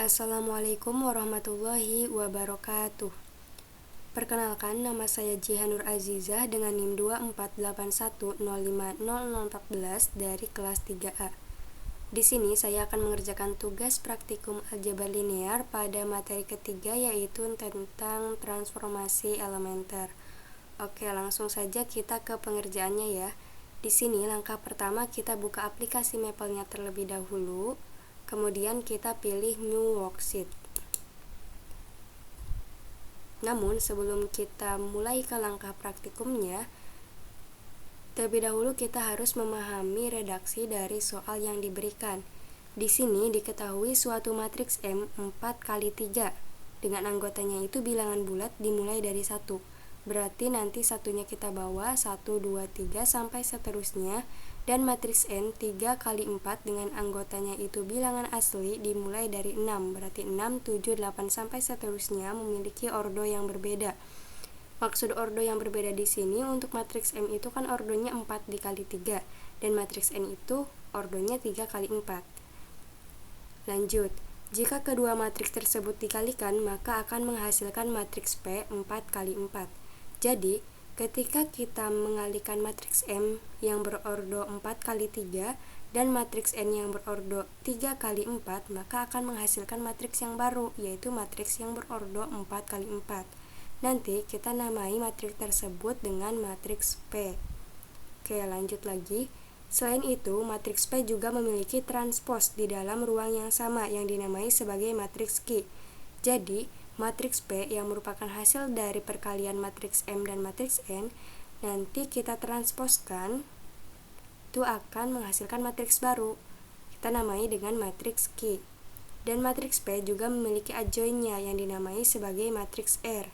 Assalamualaikum warahmatullahi wabarakatuh. Perkenalkan, nama saya Jihanur Azizah dengan NIM 2481050014 dari kelas 3A. Di sini saya akan mengerjakan tugas praktikum aljabar linear pada materi ketiga, yaitu tentang transformasi elementer. Oke, langsung saja kita ke pengerjaannya ya. Di sini langkah pertama kita buka aplikasi Maple-nya terlebih dahulu. Kemudian kita pilih New Worksheet. Namun sebelum kita mulai ke langkah praktikumnya, terlebih dahulu kita harus memahami redaksi dari soal yang diberikan. Di sini diketahui suatu matriks M 4x3 dengan anggotanya itu bilangan bulat dimulai dari 1. Berarti nanti satunya kita bawa 1, 2, 3 sampai seterusnya. Dan matriks N 3x4 dengan anggotanya itu bilangan asli dimulai dari 6. Berarti 6, 7, 8 sampai seterusnya memiliki ordo yang berbeda. Maksud ordo yang berbeda di sini, untuk matriks M itu kan ordonya 4 dikali 3 dan matriks N itu ordonya 3 kali 4. Lanjut, jika kedua matriks tersebut dikalikan, maka akan menghasilkan matriks P 4 kali 4. Jadi, ketika kita mengalikan matriks M yang berordo 4 kali 3 dan matriks N yang berordo 3 kali 4, maka akan menghasilkan matriks yang baru, yaitu matriks yang berordo 4 kali 4. Nanti kita namai matriks tersebut dengan matriks P. Oke, lanjut lagi. Selain itu, matriks P juga memiliki transpos di dalam ruang yang sama yang dinamai sebagai matriks Q. Jadi, matriks P yang merupakan hasil dari perkalian matriks M dan matriks N, nanti kita transposkan, itu akan menghasilkan matriks baru. Kita namai dengan matriks Q. Dan matriks P juga memiliki adjoinnya yang dinamai sebagai matriks R.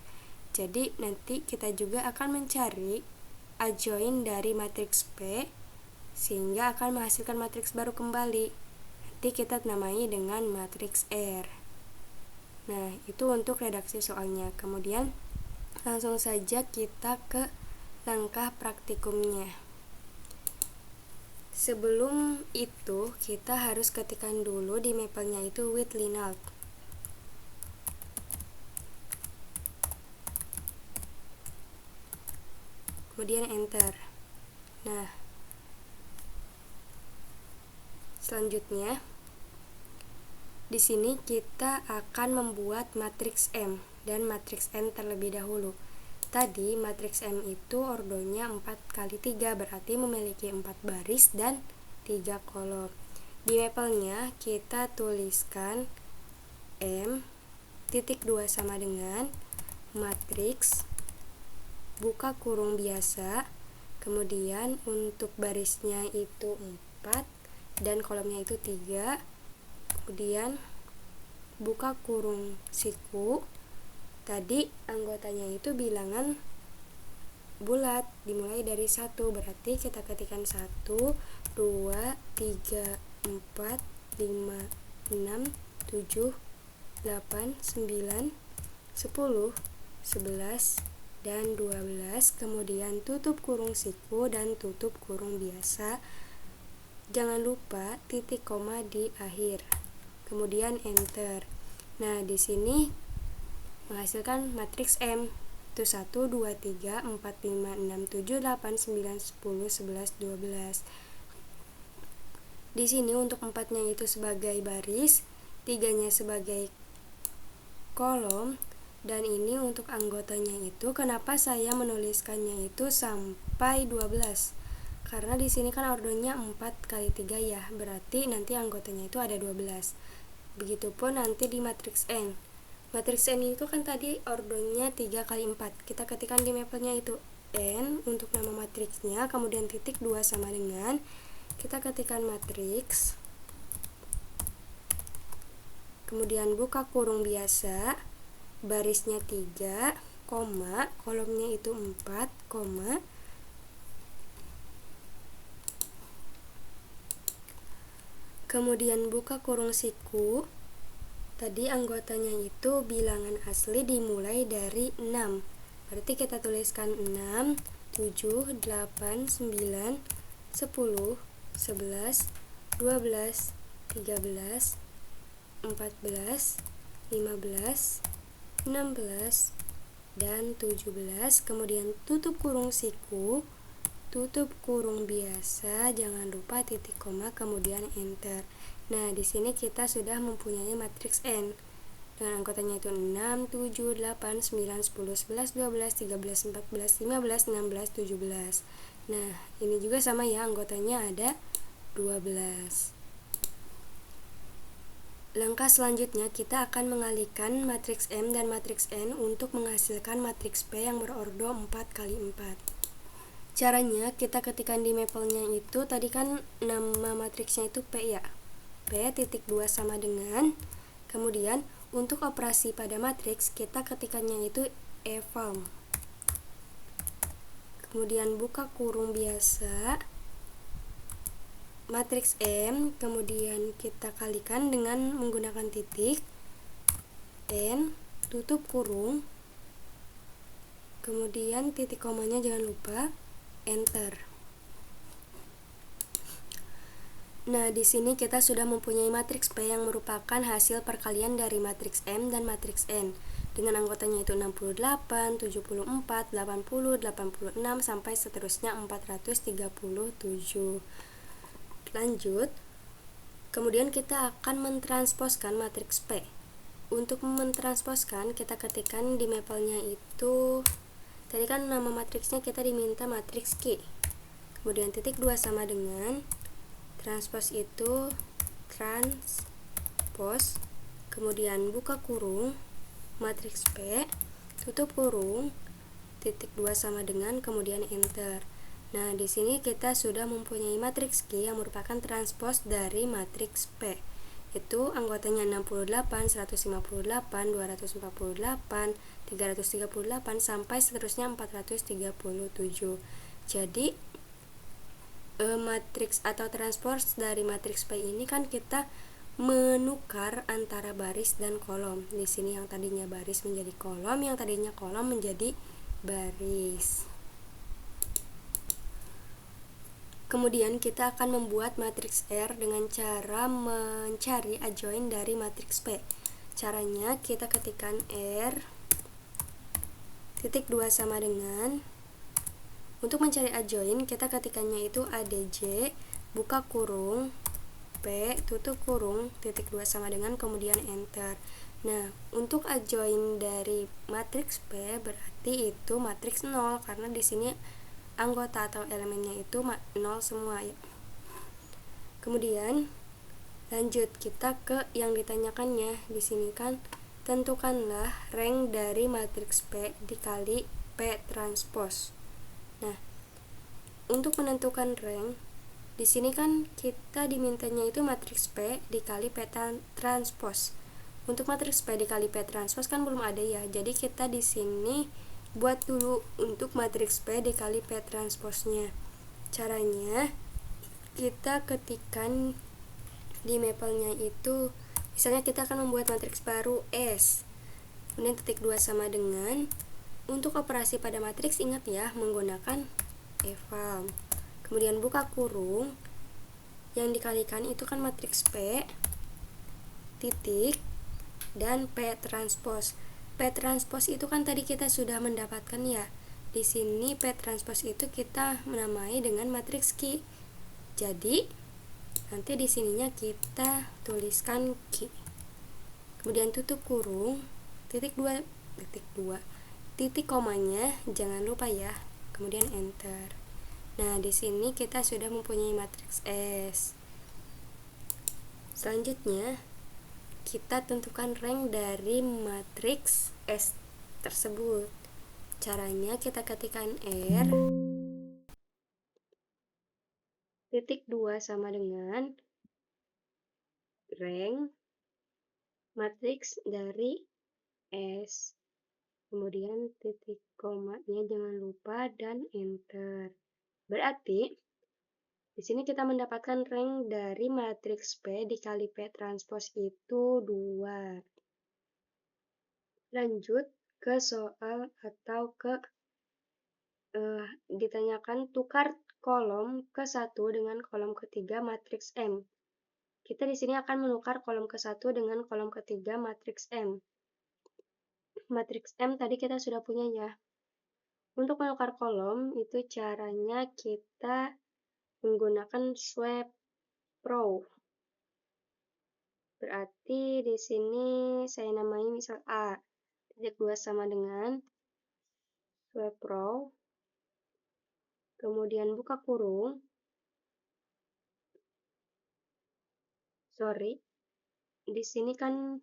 Jadi nanti kita juga akan mencari adjoin dari matriks P sehingga akan menghasilkan matriks baru kembali. Nanti kita namai dengan matriks R. Nah, itu untuk redaksi soalnya. Kemudian langsung saja kita ke langkah praktikumnya. Sebelum itu, kita harus ketikkan dulu di Maple-nya itu with Linalt. Kemudian enter. Nah, selanjutnya di sini kita akan membuat matriks M dan matriks N terlebih dahulu. Tadi matriks M itu ordonya 4 kali 3, berarti memiliki 4 baris dan 3 kolom. Di Maple-nya kita tuliskan M titik 2 sama dengan matriks buka kurung biasa, kemudian untuk barisnya itu 4 dan kolomnya itu 3. Kemudian buka kurung siku, tadi anggotanya itu bilangan bulat dimulai dari 1, berarti kita ketikkan 1, 2, 3, 4, 5, 6, 7, 8, 9, 10, 11, dan 12. Kemudian tutup kurung siku dan tutup kurung biasa. Jangan lupa titik koma di akhir. Kemudian enter. Nah, di sini menghasilkan matriks M. Itu 1, 2, 3, 4, 5, 6, 7, 8, 9, 10, 11, 12. Di sini untuk 4-nya itu sebagai baris, 3-nya sebagai kolom, dan ini untuk anggotanya itu kenapa saya menuliskannya itu sampai 12? Karena di sini kan ordonya 4 kali 3 ya, berarti nanti anggotanya itu ada 12. Begitupun nanti di matriks N. Matriks N itu kan tadi ordonya 3 kali 4. Kita ketikkan di Maple-nya itu N untuk nama matriksnya, kemudian titik 2 sama dengan, kita ketikkan matriks, kemudian buka kurung biasa, barisnya 3, koma, kolomnya itu 4, koma, kemudian buka kurung siku, tadi anggotanya itu bilangan asli dimulai dari 6, berarti kita tuliskan 6, 7, 8, 9, 10, 11, 12, 13, 14, 15, 16, dan 17. Kemudian tutup kurung siku, tutup kurung biasa, jangan lupa titik koma, kemudian enter. Nah, di sini kita sudah mempunyai matriks N dengan anggotanya itu 6, 7, 8, 9, 10, 11, 12, 13, 14, 15, 16, 17. Nah, ini juga sama ya, anggotanya ada 12. Langkah selanjutnya kita akan mengalihkan matriks M dan matriks N untuk menghasilkan matriks P yang berordo 4 kali 4. Caranya kita ketikkan di mapelnya itu, tadi kan nama matriksnya itu P ya. P titik 2 sama dengan, kemudian untuk operasi pada matriks kita ketikannya itu eval. Kemudian buka kurung biasa, matriks M, kemudian kita kalikan dengan menggunakan titik, N, tutup kurung, kemudian titik komanya jangan lupa, enter. Nah, di sini kita sudah mempunyai matriks P yang merupakan hasil perkalian dari matriks M dan matriks N dengan anggotanya itu 68, 74, 80, 86 sampai seterusnya 437. Lanjut, kemudian kita akan mentransposkan matriks P. Untuk mentransposkan, kita ketikkan di mapelnya itu, tadi kan nama matriksnya kita diminta matriks Q. Kemudian titik 2 sama dengan, transpos itu transpos, kemudian buka kurung, matriks P, tutup kurung, titik 2 sama dengan, kemudian enter. Nah, di sini kita sudah mempunyai matriks Q yang merupakan transpos dari matriks P. Itu anggotanya 68, 158, 248, 338 sampai seterusnya 437. Jadi matriks atau transpos dari matriks P ini kan kita menukar antara baris dan kolom. Di sini yang tadinya baris menjadi kolom, yang tadinya kolom menjadi baris. Kemudian kita akan membuat matriks R dengan cara mencari adjoint dari matriks P. Caranya kita ketikkan R titik 2 sama dengan, untuk mencari adjoint kita ketikannya itu ADJ, buka kurung, P, tutup kurung, titik 2 sama dengan, kemudian enter. Nah, untuk adjoint dari matriks P berarti itu matriks 0 karena di sini anggota atau elemennya itu 0 semua ya. Kemudian lanjut kita ke yang ditanyakannya. Di sini kan tentukanlah rank dari matriks P dikali P transpos. Nah, untuk menentukan rank di sini kan kita dimintanya itu matriks P dikali P transpos. Untuk matriks P dikali P transpos kan belum ada ya. Jadi kita di sini buat dulu untuk matriks P dikali P transposnya. Caranya kita ketikkan di mapelnya itu, misalnya kita akan membuat matriks baru S, kemudian titik 2 sama dengan, untuk operasi pada matriks ingat ya menggunakan eval. Kemudian buka kurung, yang dikalikan itu kan matriks P titik dan P transpos. P transpos itu kan tadi kita sudah mendapatkan ya. Di sini P transpos itu kita menamai dengan matriks Q. Jadi nanti di sininya kita tuliskan Q. Kemudian tutup kurung, titik 2, titik komanya jangan lupa ya. Kemudian enter. Nah, di sini kita sudah mempunyai matriks S. Selanjutnya kita tentukan rank dari matriks S tersebut. Caranya kita ketikkan R titik 2 sama dengan rank matriks dari S. Kemudian titik komanya jangan lupa dan enter. Berarti di sini kita mendapatkan rank dari matriks P dikali P transpos itu 2. Lanjut ke soal atau ke ditanyakan tukar kolom ke-1 dengan kolom ketiga matriks M. Kita di sini akan menukar kolom ke-1 dengan kolom ketiga matriks M. Matriks M tadi kita sudah punya ya. Untuk menukar kolom, itu caranya kita menggunakan swap row. Berarti di sini saya namai misal A. Titik 2 sama dengan swap row. Kemudian buka kurung. Sorry, di sini kan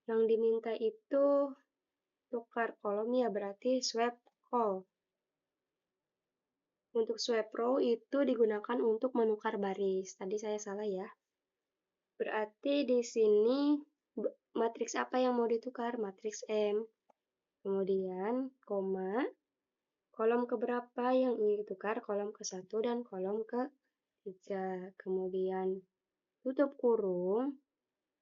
yang diminta itu tukar kolom ya, berarti swap call. Untuk swap row itu digunakan untuk menukar baris. Tadi saya salah ya. Berarti di sini matriks apa yang mau ditukar? Matriks M. Kemudian koma. Kolom keberapa yang ingin ditukar? Kolom ke-1 dan kolom ke-3. Kemudian tutup kurung.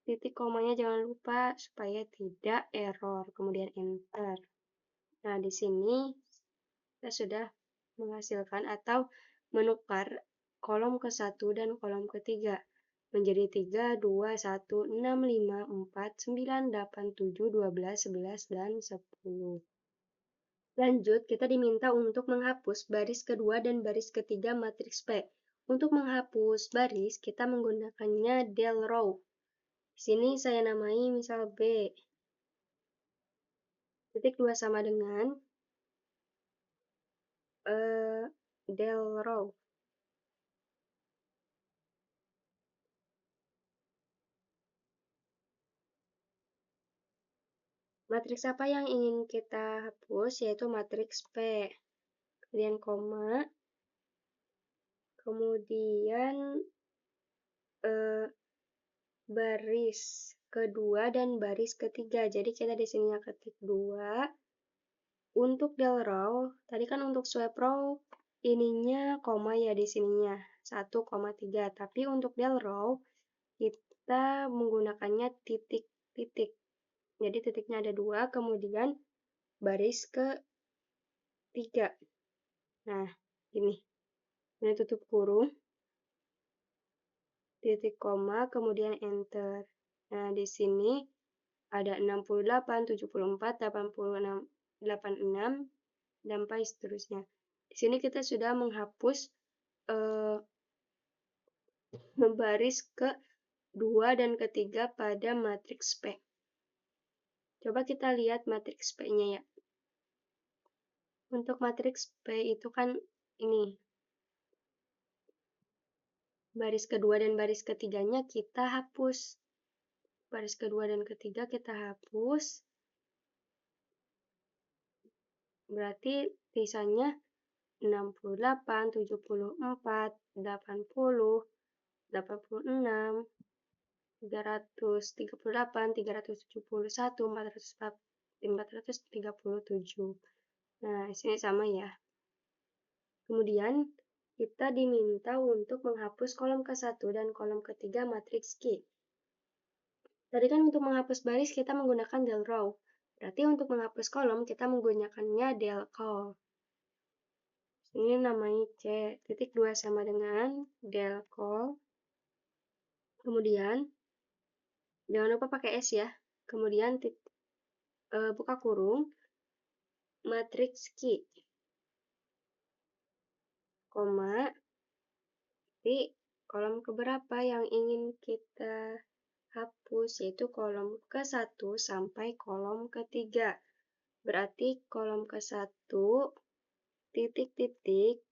Titik komanya jangan lupa supaya tidak error. Kemudian enter. Nah, di sini kita sudah menghasilkan atau menukar kolom ke-1 dan kolom ke-3 menjadi 3, 2, 1, 6, 5, 4, 9, 8, 7, 12, 11, dan 10. Lanjut, kita diminta untuk menghapus baris kedua dan baris ketiga matriks P. Untuk menghapus baris, kita menggunakannya del row. Di sini saya namai misal B. Titik 2 sama dengan del row. Matriks apa yang ingin kita hapus? Yaitu matriks P. Kemudian koma. Kemudian baris kedua dan baris ketiga. Jadi kita di sini ketik 2. Untuk del row, tadi kan untuk swap row ininya koma ya di sininya 1,3. Tapi untuk del row kita menggunakannya titik-titik. Jadi titiknya ada 2, kemudian baris ke-3. Nah, ini. Ini tutup kurung. Titik koma, kemudian enter. Nah, di sini ada 68, 74, 86, 86, sampai seterusnya. Di sini kita sudah menghapus baris ke-2 dan ke-3 pada matriks P. Coba kita lihat matriks P-nya ya. Untuk matriks P itu kan ini. Baris kedua dan baris ketiganya kita hapus. Baris kedua dan ketiga kita hapus. Berarti sisanya 68, 74, 80, 86, 338, 371, 437. Nah, sini sama ya. Kemudian, kita diminta untuk menghapus kolom ke-1 dan kolom ke-3 matriks Q. Tadi kan untuk menghapus baris kita menggunakan del row. Berarti untuk menghapus kolom kita menggunakannya del call. Ini namanya C. Titik 2 sama dengan del call. Kemudian, jangan lupa pakai S ya. Kemudian buka kurung, matriks Q. Koma, di kolom keberapa yang ingin kita hapus, yaitu kolom ke-1 sampai kolom ke-3. Berarti kolom ke-1, titik-titik,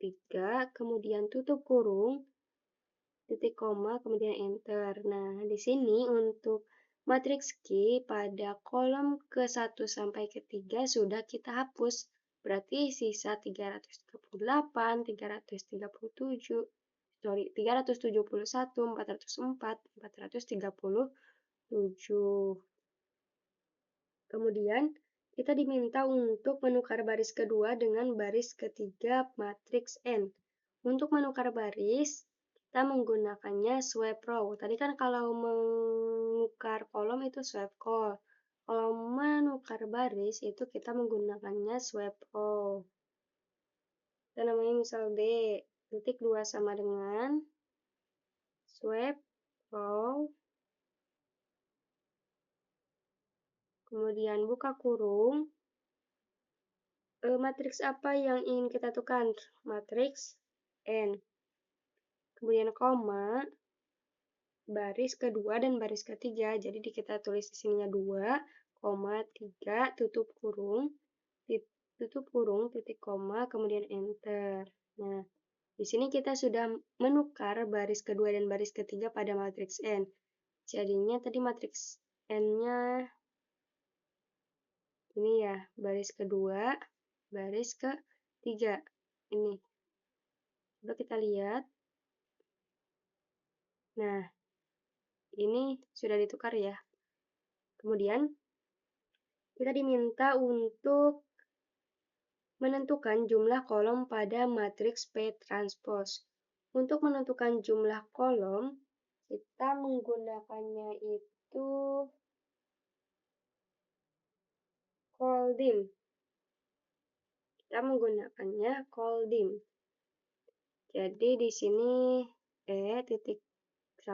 3, kemudian tutup kurung, titik koma, kemudian enter. Nah, di sini untuk matriks Q pada kolom ke-1 sampai ke-3 sudah kita hapus. Berarti sisa 338, 337, 371, 404, 437. Kemudian, kita diminta untuk menukar baris kedua dengan baris ketiga matriks N. Untuk menukar baris, kita menggunakannya swap row. Tadi kan kalau menukar kolom itu swap call. Kalau menukar baris itu kita menggunakannya swap row. Kita namanya misal B. Titik 2 sama dengan swap equal, kemudian buka kurung, matriks apa yang ingin kita tukar? Matriks N. Kemudian koma, baris kedua dan baris ketiga. Jadi kita tulis di sininya 2, 3, tutup kurung, titik koma, kemudian enter. Nah, di sini kita sudah menukar baris kedua dan baris ketiga pada matriks N. Jadinya tadi matriks N-nya ini ya, baris kedua, baris ketiga. Ini. Coba kita lihat. Nah, ini sudah ditukar ya. Kemudian, kita diminta untuk menentukan jumlah kolom pada matriks P transpose. Untuk menentukan jumlah kolom, kita menggunakannya itu COLDIM. Kita menggunakannya COLDIM. Jadi di sini titik 2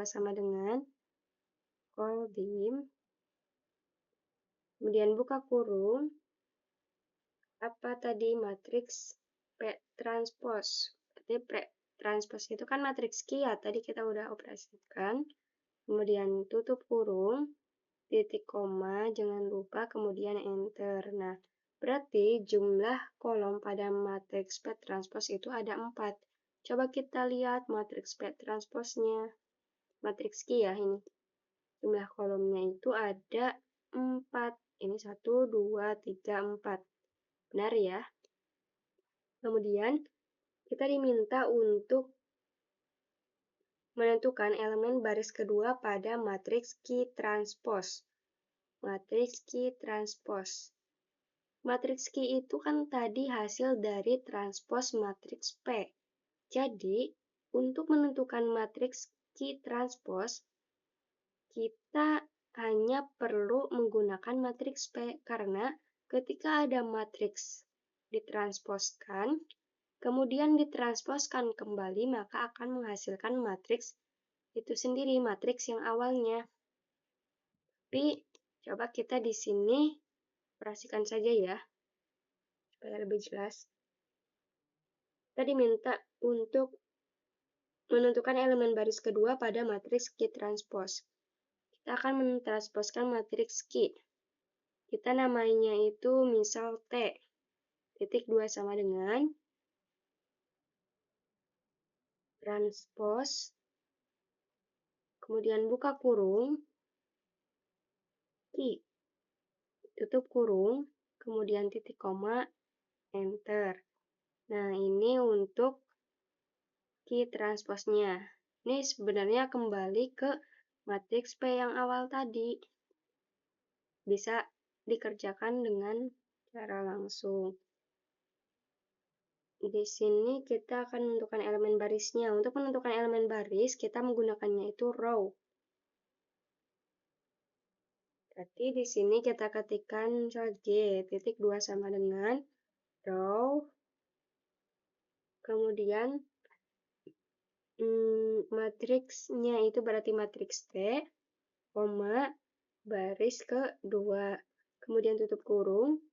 sama dengan COLDIM. Kemudian buka kurung. Apa tadi matriks P transpose? Berarti P transpose itu kan matriks Q ya, tadi kita udah operasikan. Kemudian tutup kurung, titik koma, jangan lupa, kemudian enter. Nah, berarti jumlah kolom pada matriks P transpose itu ada 4. Coba kita lihat matriks P transpose-nya. Matriks Q ya ini. Jumlah kolomnya itu ada 4. Ini 1, 2, 3, 4. Benar ya? Kemudian, kita diminta untuk menentukan elemen baris kedua pada matriks Q transpose. Matriks Q transpose. Matriks Q itu kan tadi hasil dari transpose matriks P. Jadi, untuk menentukan matriks Q transpose, kita hanya perlu menggunakan matriks P, karena ketika ada matriks ditransposkan, kemudian ditransposkan kembali, maka akan menghasilkan matriks itu sendiri, matriks yang awalnya. Tapi, coba kita di sini operasikan saja ya, supaya lebih jelas. Kita diminta untuk menentukan elemen baris kedua pada matriks Q transpose. Kita akan mentransposkan matriks Q. Kita namanya itu misal T. Titik 2 sama dengan transpose, kemudian buka kurung, Q. Tutup kurung, kemudian titik koma, enter. Nah, ini untuk Q transpose-nya. Ini sebenarnya kembali ke matriks P yang awal tadi. Bisa dikerjakan dengan cara langsung. Di sini kita akan menentukan elemen barisnya. Untuk menentukan elemen baris, kita menggunakannya itu row. Berarti di sini kita ketikkan G, titik 2 sama dengan row, kemudian matriksnya itu berarti matriks T, koma, baris kedua, kemudian tutup kurung,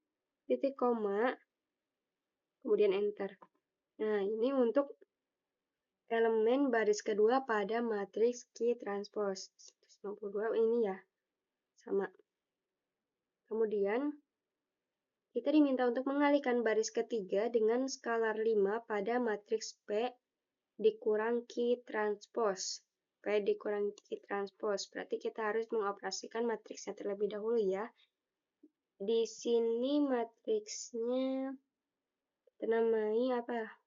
titik koma, kemudian enter. Nah, ini untuk elemen baris kedua pada matriks Q transpose. 192 ini ya, sama. Kemudian, kita diminta untuk mengalihkan baris ketiga dengan skalar 5 pada matriks P dikurang Q transpose. P dikurang Q transpose. Berarti kita harus mengoperasikan matriksnya terlebih dahulu ya. Di sini matriksnya kita namai apa?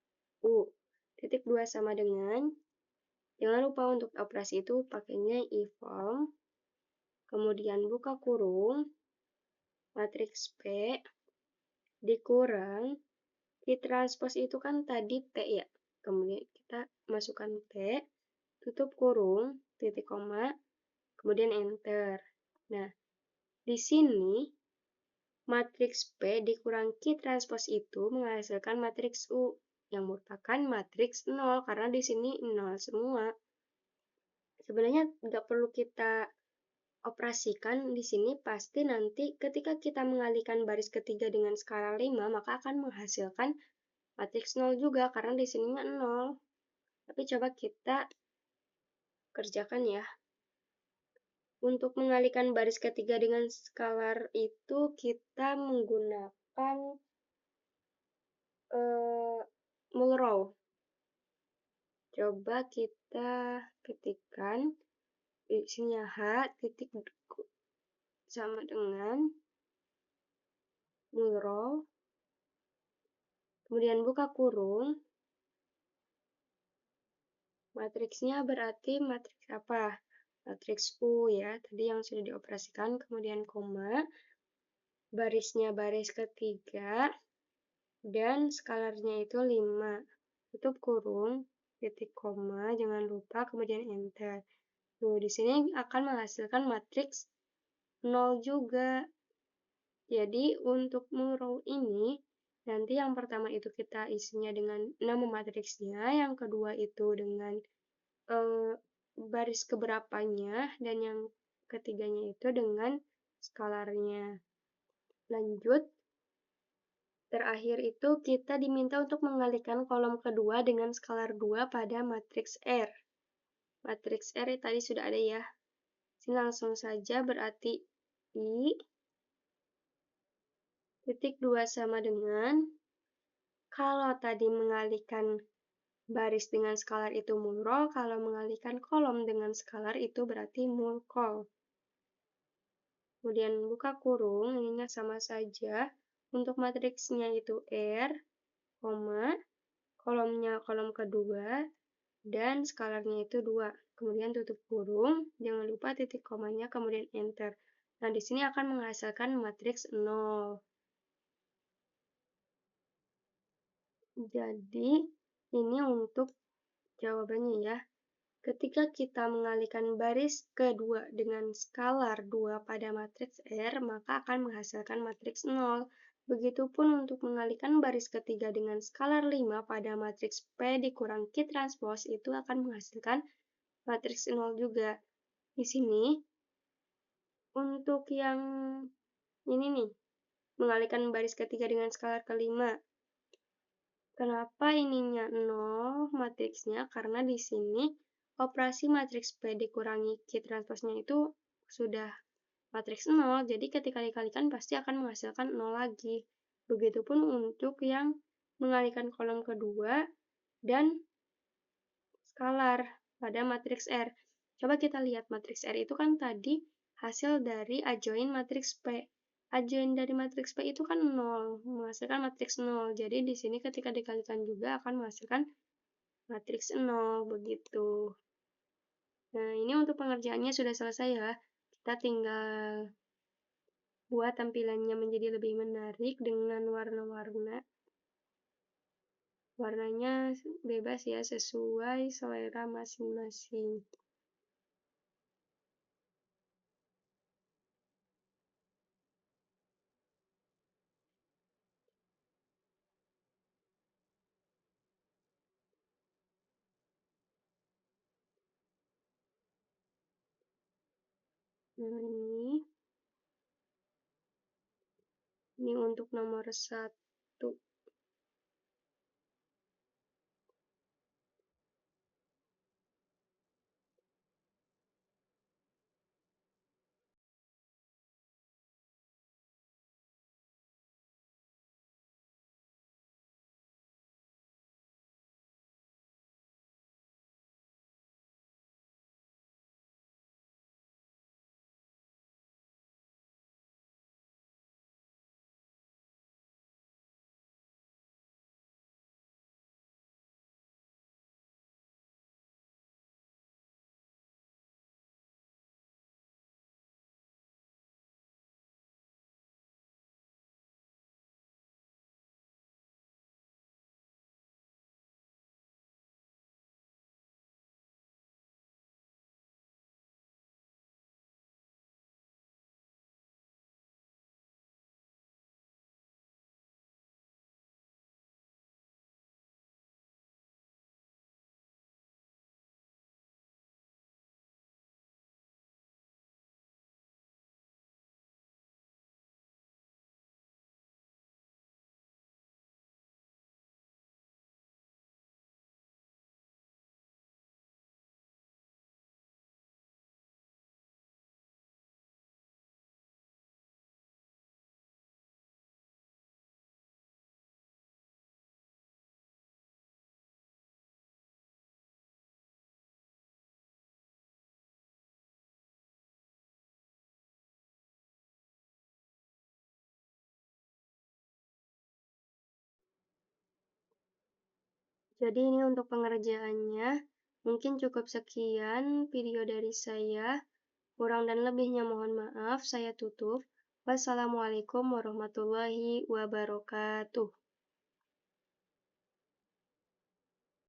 U. Titik 2 sama dengan, jangan lupa untuk operasi itu pakainya eval. Kemudian buka kurung, matriks P dikurang, Q transpose itu kan tadi T ya. Kemudian kita masukkan T, tutup kurung, titik koma, kemudian enter. Nah, di sini matriks P dikurang Q transpose itu menghasilkan matriks U yang merupakan matriks 0 karena di sini 0 semua. sebenarnya nggak perlu kita operasikan di sini. Pasti nanti ketika kita mengalihkan baris ketiga dengan skala 5, maka akan menghasilkan matriks 0 juga, karena di sininya 0. Tapi coba kita kerjakan ya. Untuk mengalihkan baris ketiga dengan skalar itu kita menggunakan Mulrow. Coba kita ketikkan isinya H titik sama dengan Mulrow, kemudian buka kurung, matriksnya berarti matriks apa? Matriks U ya, tadi yang sudah dioperasikan, kemudian koma, barisnya baris ketiga, dan skalarnya itu 5. Tutup kurung, titik koma, jangan lupa, kemudian enter. Tuh, di sini akan menghasilkan matriks 0 juga. Jadi, untuk Mulrow ini, nanti yang pertama itu kita isinya dengan nama matriksnya, yang kedua itu dengan baris keberapanya, dan yang ketiganya itu dengan skalarnya. Lanjut, terakhir itu kita diminta untuk mengalihkan kolom kedua dengan skalar 2 pada matriks R. Matriks R tadi sudah ada ya. Sini langsung saja berarti I titik 2 sama dengan, kalau tadi mengalihkan baris dengan skalar itu mulrow, kalau mengalihkan kolom dengan skalar itu berarti mulkol. Kemudian buka kurung, ininya sama saja. Untuk matriksnya itu R, kolomnya kolom kedua, dan skalarnya itu 2. Kemudian tutup kurung, jangan lupa titik komanya, kemudian enter. Nah, di sini akan menghasilkan matriks 0. Jadi, ini untuk jawabannya ya. Ketika kita mengalihkan baris kedua dengan skalar 2 pada matriks R, maka akan menghasilkan matriks 0. Begitupun untuk mengalihkan baris ketiga dengan skalar 5 pada matriks P dikurang Q transpose, itu akan menghasilkan matriks 0 juga. Di sini, untuk yang ini nih, mengalihkan baris ketiga dengan skalar kelima. Kenapa ininya 0 matriksnya? Karena di sini operasi matriks P dikurangi Q transposnya itu sudah matriks 0, jadi ketika dikalikan pasti akan menghasilkan 0 lagi. Begitupun untuk yang mengalihkan kolom kedua dan skalar pada matriks R. Coba kita lihat matriks R itu kan tadi hasil dari adjoin matriks P. Adjoin dari matriks P itu kan 0, menghasilkan matriks 0. Jadi di sini ketika dikalikan juga akan menghasilkan matriks 0, begitu. Nah, ini untuk pengerjaannya sudah selesai ya. Kita tinggal buat tampilannya menjadi lebih menarik dengan warna-warna. Warnanya bebas ya, sesuai selera masing-masing. Nah, ini untuk nomor 1. Jadi ini untuk pengerjaannya. Mungkin cukup sekian video dari saya. Kurang dan lebihnya mohon maaf, saya tutup. Wassalamualaikum warahmatullahi wabarakatuh.